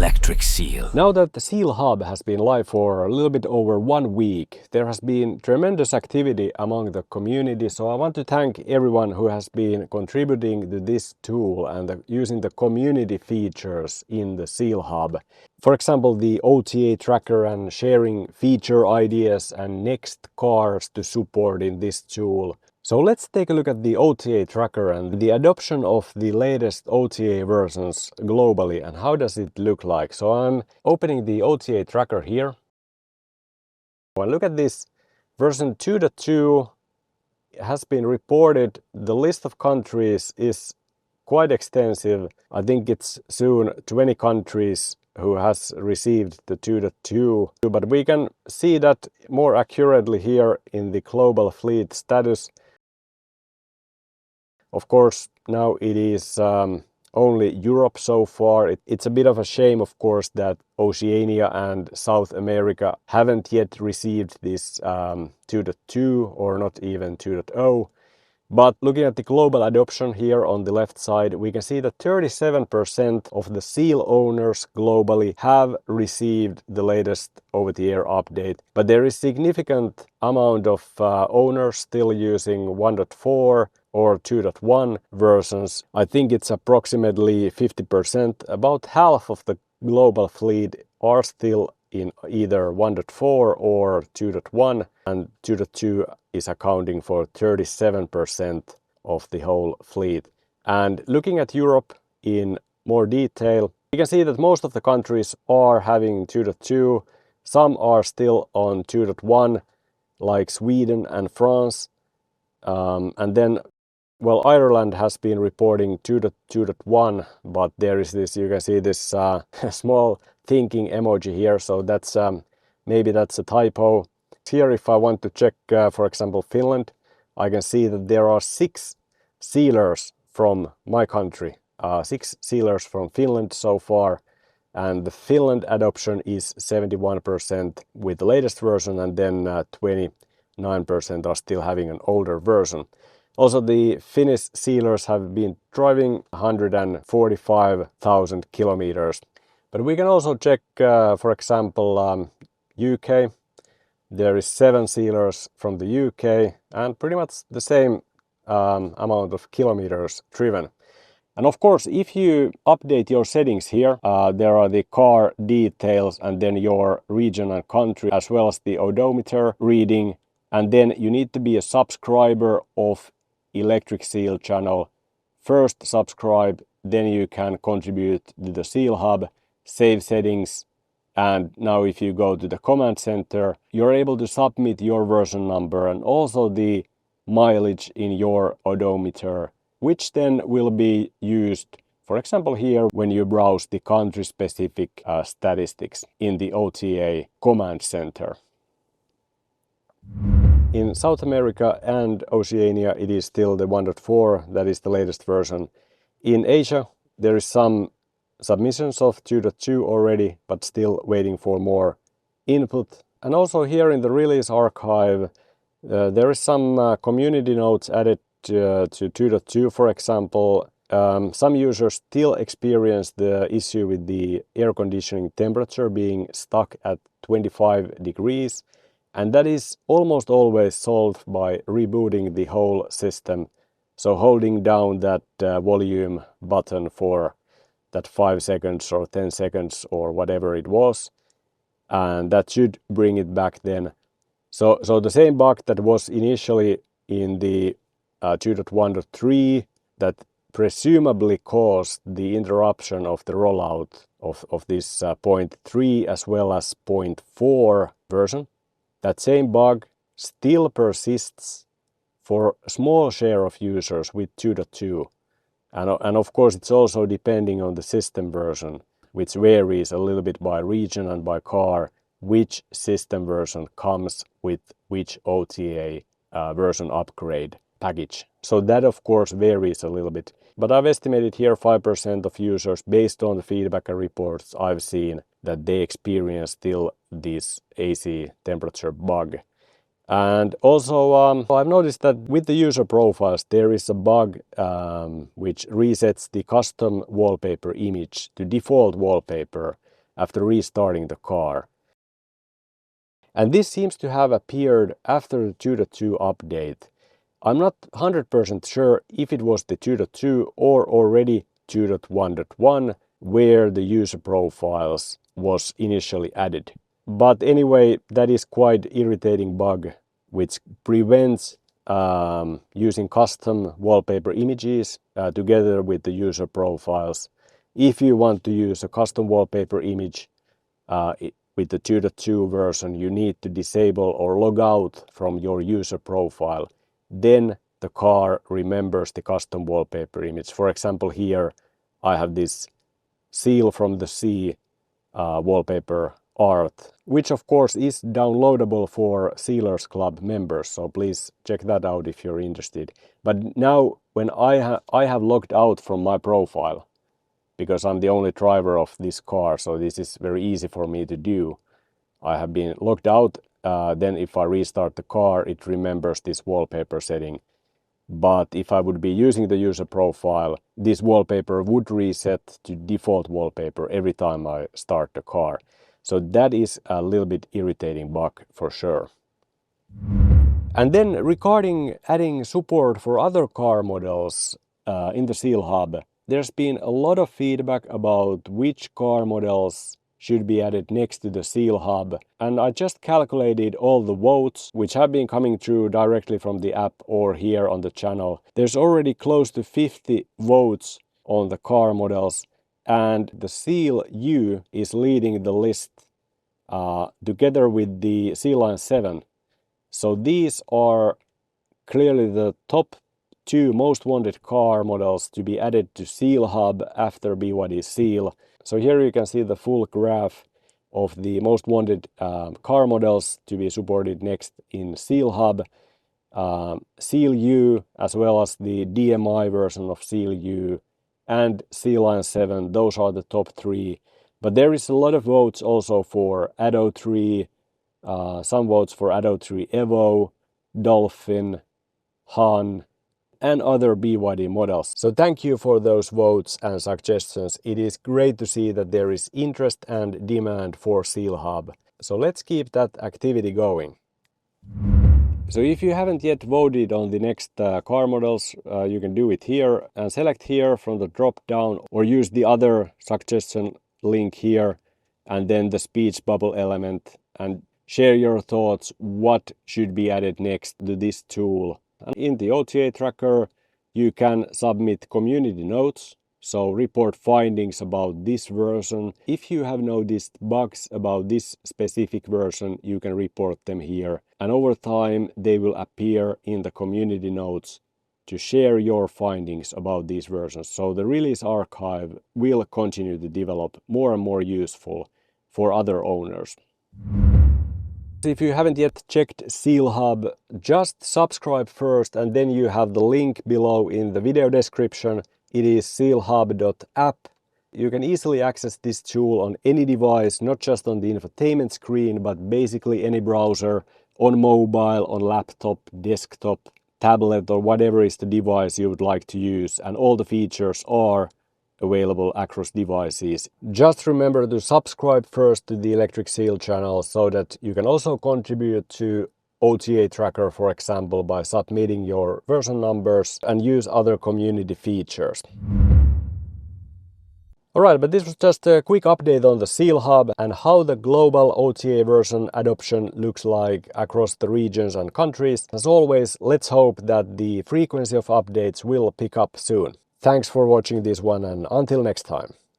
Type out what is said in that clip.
electric seal. Now that the SealHub has been live for a little bit over 1 week, there has been tremendous activity among the community, so I want to thank everyone who has been contributing to this tool and using the community features in the SealHub. For example, the OTA tracker and sharing feature ideas and next cars to support in this tool. So let's take a look at the OTA tracker and the adoption of the latest OTA versions globally and how does it look like. So I'm opening the OTA tracker here. Well, look at this. Version 2.2 has been reported. The list of countries is quite extensive. I think it's soon 20 countries who has received the 2.2, but we can see that more accurately here in the global fleet status. Of course, now it is only Europe so far. It's a bit of a shame, of course, that Oceania and South America haven't yet received this 2.2 or not even 2.0. But looking at the global adoption here on the left side, we can see that 37% of the Seal owners globally have received the latest over-the-air update. But there is significant amount of owners still using 1.4 or 2.1 versions. I think it's approximately 50%. About half of the global fleet are still in either 1.4 or 2.1, and 2.2 is accounting for 37% of the whole fleet. And looking at Europe in more detail, you can see that most of the countries are having 2.2. Some are still on 2.1, like Sweden and France. And then, well, Ireland has been reporting 2.1, but there is this, you can see this small thinking emoji here, so that's maybe that's a typo. Here, if I want to check, for example, Finland, I can see that there are 6 sealers from my country, 6 sealers from Finland so far, and the Finland adoption is 71% with the latest version, and then 29% are still having an older version. Also, the Finnish sealers have been driving 145,000 kilometers. But we can also check, for example, UK. There is 7 sealers from the UK and pretty much the same amount of kilometers driven. And of course, if you update your settings here, there are the car details and then your region and country, as well as the odometer reading. And then you need to be a subscriber of Electric Seal channel. First subscribe, then you can contribute to the SealHub, save settings, and now if you go to the command center, you're able to submit your version number and also the mileage in your odometer, which then will be used, for example, here when you browse the country-specific statistics in the OTA command center. In South America and Oceania, it is still the 1.4, that is the latest version. In Asia, there is some submissions of 2.2 already, but still waiting for more input. And also here in the release archive, there is some community notes added to 2.2. For example, some users still experience the issue with the air conditioning temperature being stuck at 25 degrees. And that is almost always solved by rebooting the whole system. So holding down that volume button for that 5 seconds or 10 seconds or whatever it was, and that should bring it back then. So the same bug that was initially in the 2.1.3 that presumably caused the interruption of the rollout of this 0.3 as well as 0.4 version, that same bug still persists for a small share of users with 2.2. And of course, it's also depending on the system version, which varies a little bit by region and by car, which system version comes with which OTA version upgrade package. So that, of course, varies a little bit. But I've estimated here 5% of users, based on the feedback and reports I've seen, that they experience still this AC temperature bug. And also, I've noticed that with the user profiles, there is a bug which resets the custom wallpaper image to default wallpaper. after restarting the car. And this seems to have appeared after the 2.2 update. I'm not 100% sure if it was the 2.2 or already 2.1.1 where the user profiles was initially added. But anyway, that is quite irritating bug which prevents using custom wallpaper images together with the user profiles. If you want to use a custom wallpaper image with the 2.2 version, you need to disable or log out from your user profile. Then the car remembers the custom wallpaper image. For example, here I have this Seal from the Sea wallpaper art, which of course is downloadable for Sealers Club members, so please check that out if you're interested. But now when I have logged out from my profile, because I'm the only driver of this car, so this is very easy for me to do. I have been logged out, then if I restart the car, it remembers this wallpaper setting. But if I would be using the user profile, this wallpaper would reset to default wallpaper every time I start the car. So that is a little bit irritating bug for sure. And then regarding adding support for other car models in the SealHub, there's been a lot of feedback about which car models should be added next to the SealHub, and I just calculated all the votes which have been coming through directly from the app or here on the channel. There's already close to 50 votes on the car models, and the Seal U is leading the list together with the Seal Line 7. So these are clearly the top 2 most wanted car models to be added to SealHub after BYD Seal. So here you can see the full graph of the most wanted car models to be supported next in SealHub. Seal U, as well as the DMI version of Seal U and Seal Line 7, those are the top 3. But there is a lot of votes also for Atto 3, some votes for Atto 3 Evo, Dolphin, Han, and other BYD models. So thank you for those votes and suggestions. It is great to see that there is interest and demand for SealHub. So let's keep that activity going. So if you haven't yet voted on the next car models, you can do it here and select here from the drop down, or use the other suggestion link here and then the speech bubble element, and share your thoughts what should be added next to this tool. And in the OTA tracker, you can submit community notes, so report findings about this version. If you have noticed bugs about this specific version, you can report them here. And over time, they will appear in the community notes to share your findings about these versions. So the release archive will continue to develop more and more useful for other owners. If you haven't yet checked SealHub, just subscribe first and then you have the link below in the video description. It is sealhub.app. You can easily access this tool on any device, not just on the infotainment screen, but basically any browser, on mobile, on laptop, desktop, tablet, or whatever is the device you would like to use. And all the features are available across devices. Just remember to subscribe first to the Electric Seal channel so that you can also contribute to OTA tracker, for example, by submitting your version numbers and use other community features. Alright, but this was just a quick update on the SealHub and how the global OTA version adoption looks like across the regions and countries. As always, let's hope that the frequency of updates will pick up soon. Thanks for watching this one, and until next time.